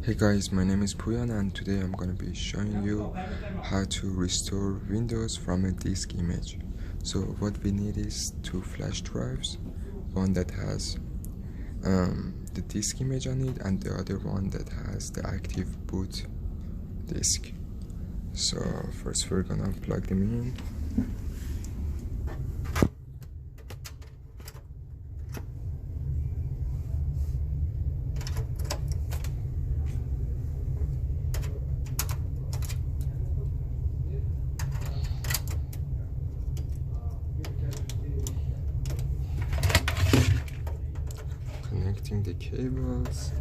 Hey guys, my name is Puyan and today I'm gonna be showing you how to restore Windows from a disk image. So what we need is two flash drives, one that has the disk image on it and the other one that has the active boot disk. So first we're gonna plug them in. Connecting the cables.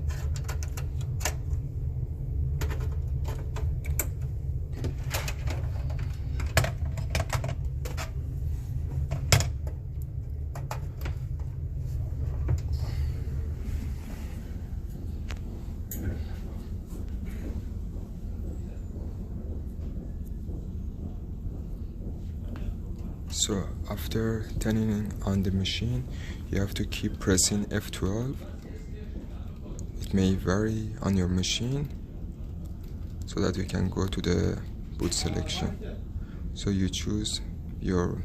So after turning on the machine, you have to keep pressing F12. It may vary on your machine so that you can go to the boot selection. So you choose your,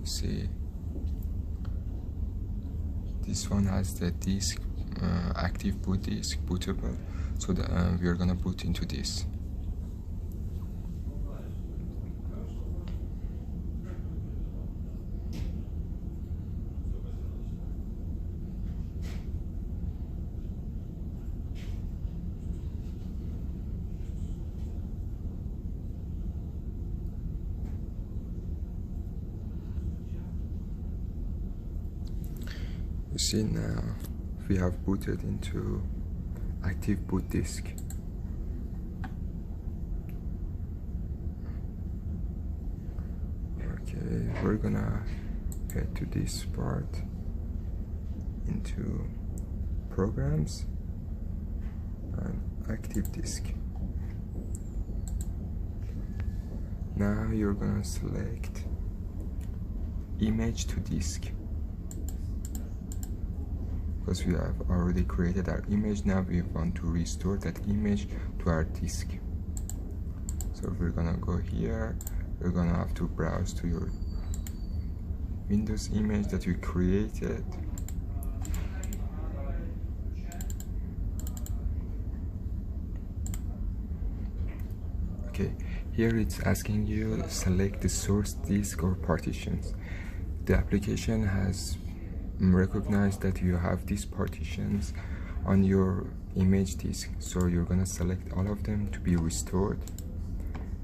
see, this one has the disk, active boot disk, bootable. So we are gonna boot into this. You see now we have booted into active boot disk. Okay, we're gonna head to this part into programs and active disk. Now you're gonna select image to disk. Because we have already created our image, now we want to restore that image to our disk. So we're gonna go here, we're gonna have to browse to your Windows image that you created. Okay, here it's asking you select the source disk or partitions. The application has recognize that you have these partitions on your image disk, so you're gonna select all of them to be restored,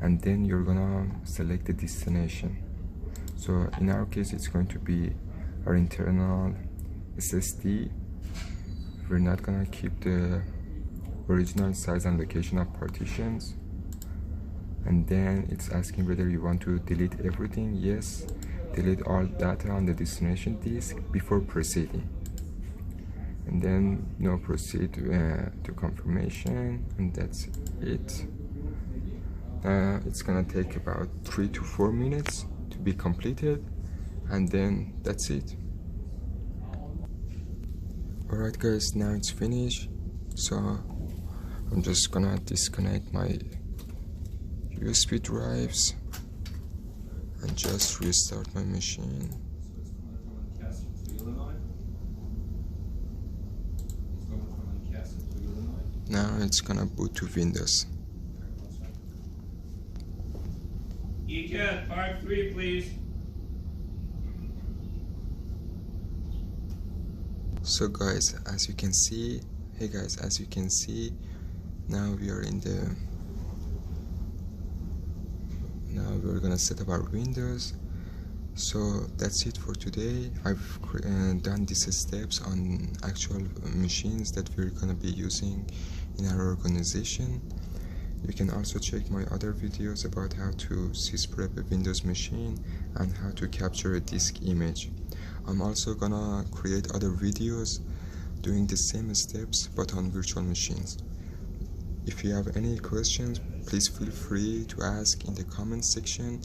and then you're gonna select the destination. So in our case it's going to be our internal SSD. We're not gonna keep the original size and location of partitions. And then it's asking whether you want to delete everything. Yes, delete all data on the destination disk before proceeding, and then no, proceed to confirmation, and that's it. It's gonna take about 3 to 4 minutes to be completed, and then that's it. Alright guys, now it's finished, so I'm just gonna disconnect my USB drives and just restart my machine. Now it's gonna boot to Windows. ECAT 5.3 please. So guys, as you can see, hey guys, as you can see, now we are in the, now we're gonna set up our Windows. So that's it for today. I've done these steps on actual machines that we're gonna be using in our organization. You can also check my other videos about how to sysprep a Windows machine and how to capture a disk image. I'm also gonna create other videos doing the same steps but on virtual machines. If you have any questions, please feel free to ask in the comment section,